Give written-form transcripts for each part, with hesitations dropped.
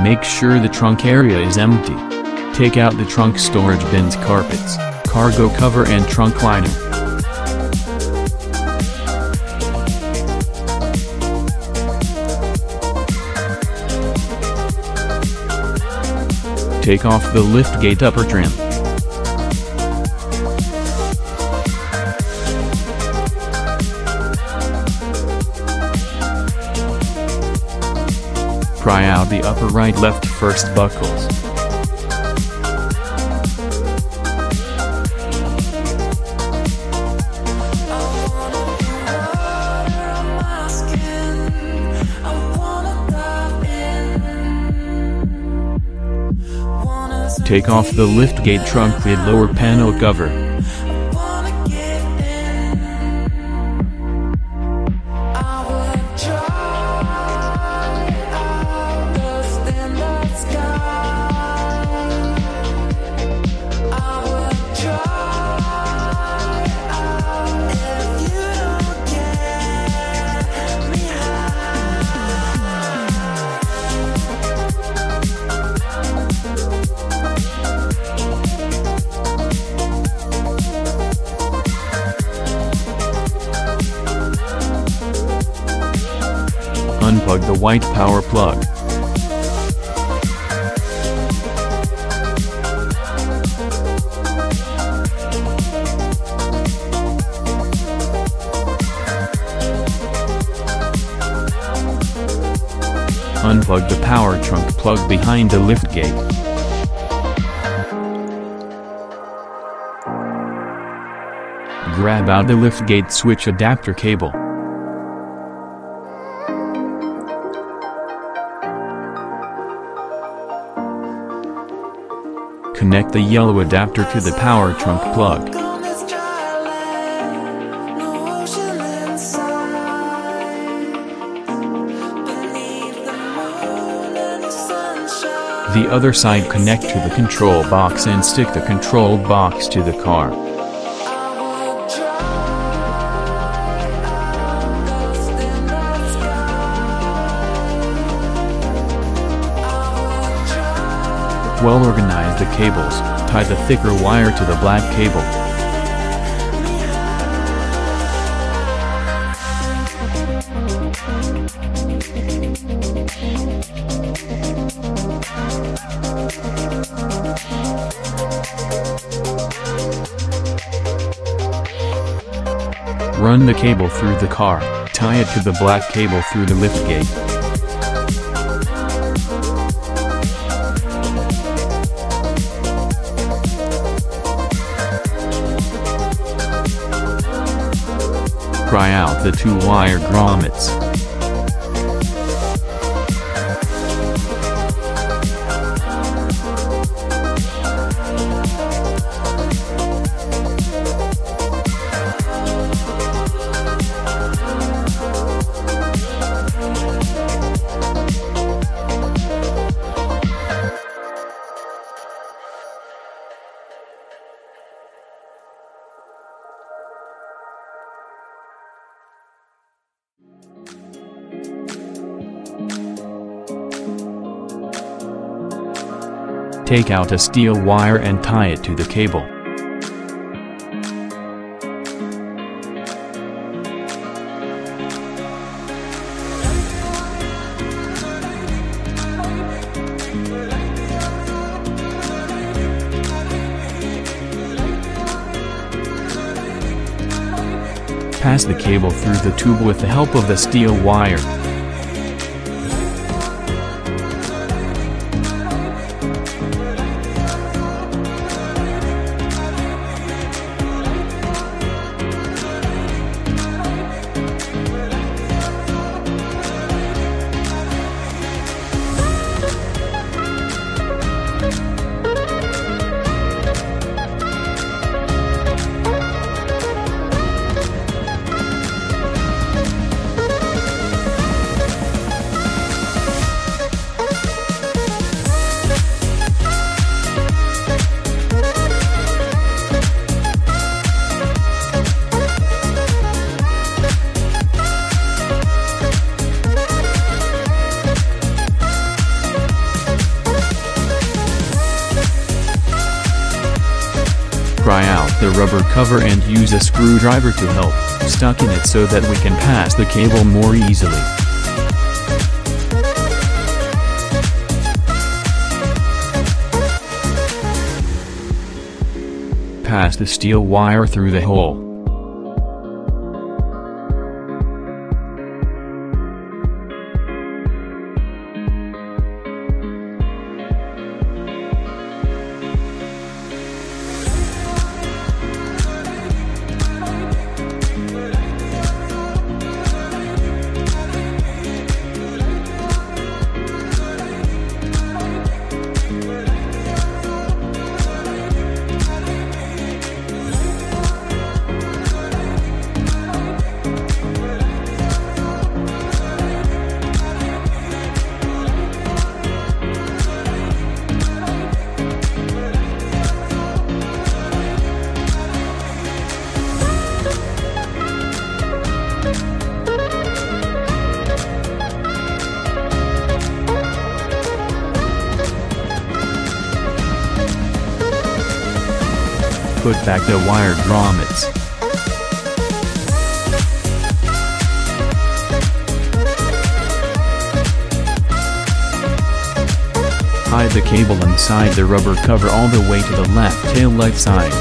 Make sure the trunk area is empty. Take out the trunk storage bins, carpets, cargo cover and trunk liner. Take off the liftgate upper trim. Pry out the upper right left first buckles. Take off the liftgate trunk lid lower panel cover. Unplug the white power plug. Unplug the power trunk plug behind the liftgate. Grab out the liftgate switch adapter cable. Connect the yellow adapter to the power trunk plug. The other side connect to the control box and stick the control box to the car. Well organize the cables, tie the thicker wire to the black cable. Run the cable through the car, tie it to the black cable through the liftgate. Pry out the 2-wire grommets. Take out a steel wire and tie it to the cable. Pass the cable through the tube with the help of the steel wire. the rubber cover and use a screwdriver to help stuck in it so that we can pass the cable more easily. Pass the steel wire through the hole. Put back the wire grommets. Hide the cable inside the rubber cover all the way to the left tail light side.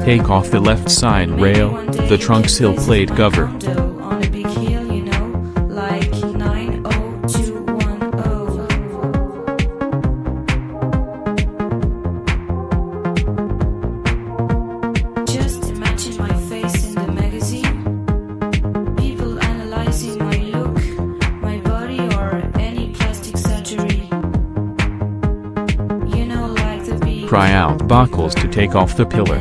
Take off the left side rail, the trunk sill plate cover. Just imagine my face in the magazine. People analyzing my look, my body, or any plastic surgery. You know, like the big Pry out buckles to take off the pillar.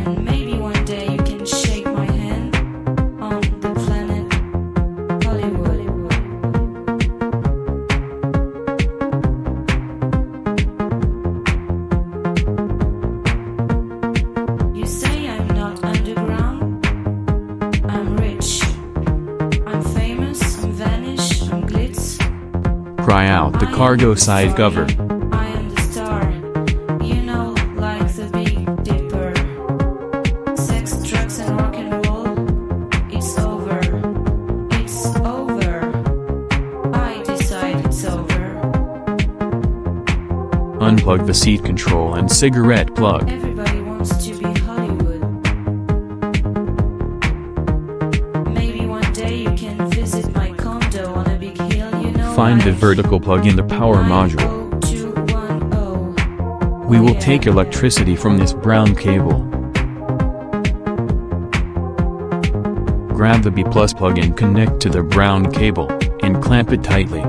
Pry out the cargo side cover. I am the star, you know, like the Big Dipper. Sex, drugs and rock and roll, it's over. It's over. I decide it's over. Unplug the seat control and cigarette plug. Everybody wants to be Hollywood. Maybe one day you can visit my condo on a big hill, you know. Find the vertical plug in the power module. We will take electricity from this brown cable. Grab the B+ plug and connect to the brown cable, and clamp it tightly.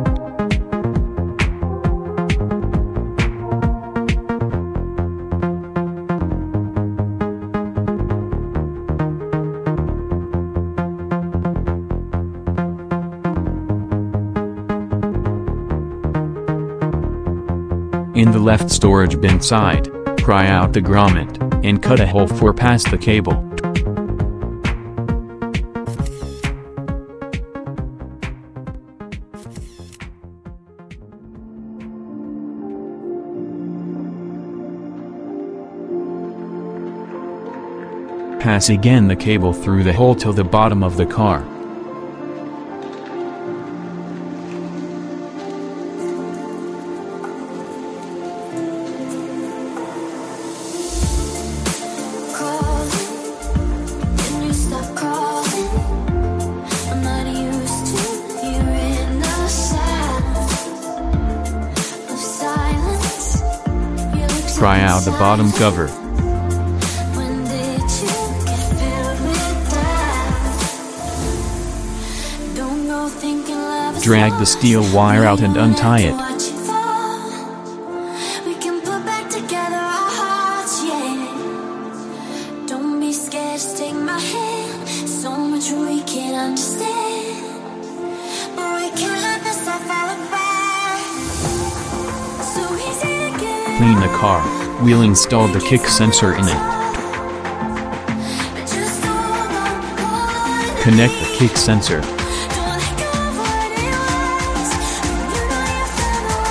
In the left storage bin side, pry out the grommet, and cut a hole for past the cable. Pass again the cable through the hole till the bottom of the car. try out the bottom cover. When did you get filled with doubt? Don't go thinking love is Drag the steel wire out and untie it. We can put back together our hearts, yeah. Don't be scared, just take my hand. So much we can't understand, but we can't let this stuff fall apart. So easy to get Clean the car. We'll install the kick sensor in it. just hold on, Connect the kick sensor. don't let go of what it was. You know you found the one.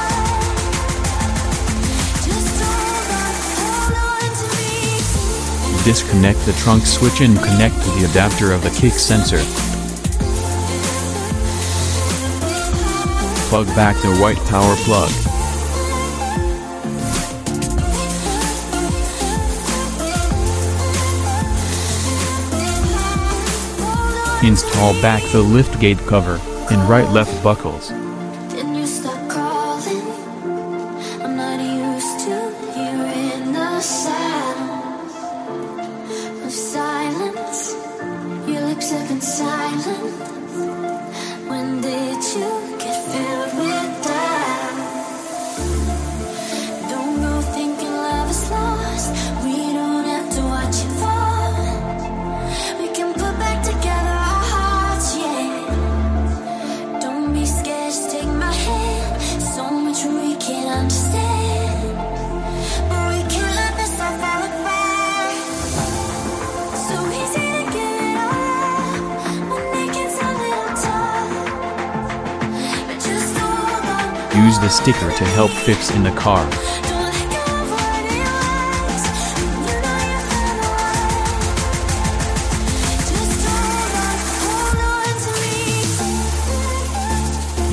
Just hold on to me. Disconnect the trunk switch and connect to the adapter of the kick sensor. Plug back the white power plug. Install back the liftgate cover and right-left buckles. Then you stop calling. I'm not used to hearing the sound of silence. Your lips have been silent. When did you get filled with doubt? Don't go thinking love is lost. We don't have to watch it fall. We can put back together our hearts, yeah. Don't be scared, just take my hand. So much we can't understand, but we can't let this stuff fall apart. So easy to give it up when it gets a little tough. But just hold on, Use the sticker to help fix in the car. don't let go of what it was. You know you found the one. Just hold on to me.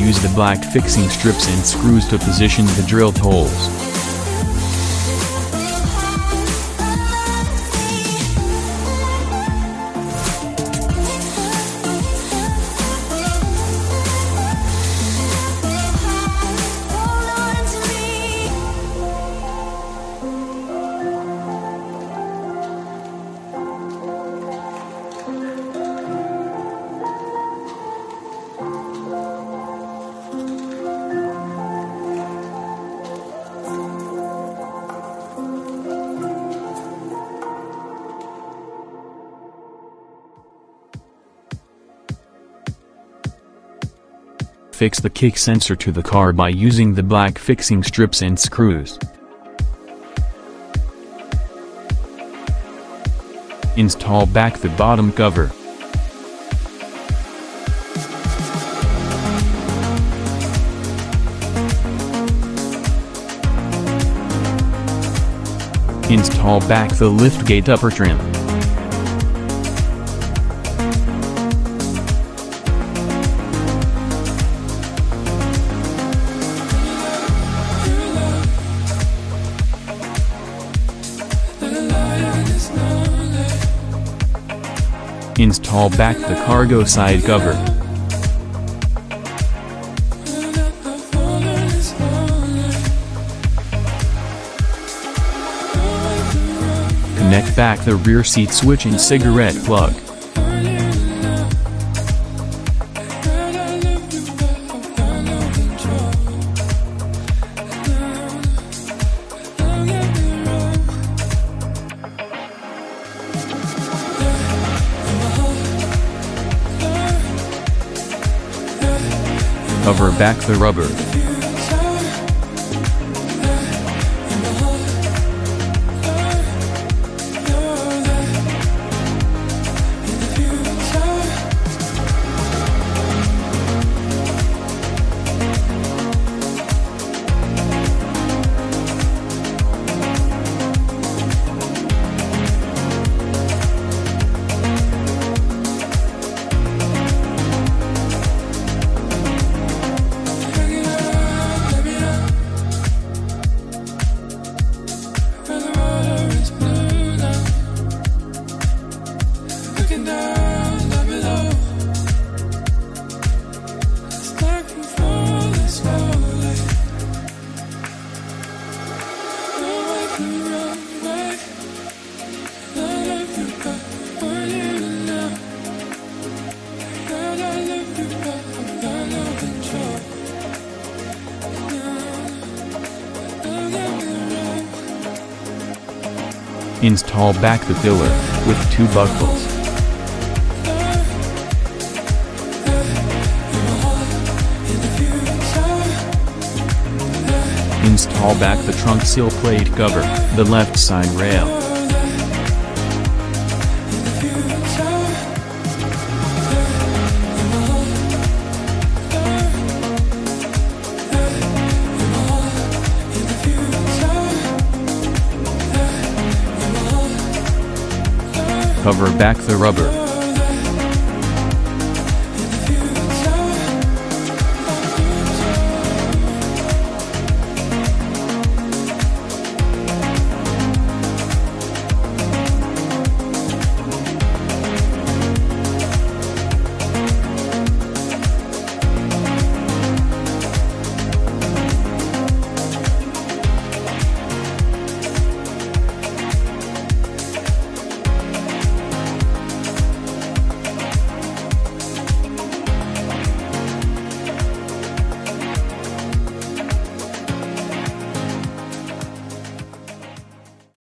Use the black fixing strips and screws to position the drilled holes. Hold on to me. Fix the kick sensor to the car by using the black fixing strips and screws. Install back the bottom cover. Install back the liftgate upper trim. Install back the cargo side cover. Connect back the rear seat switch and cigarette plug. Cover back the rubber. Install back the filler, with 2 buckles. Install back the trunk sill plate cover, the left side rail. Cover back the rubber.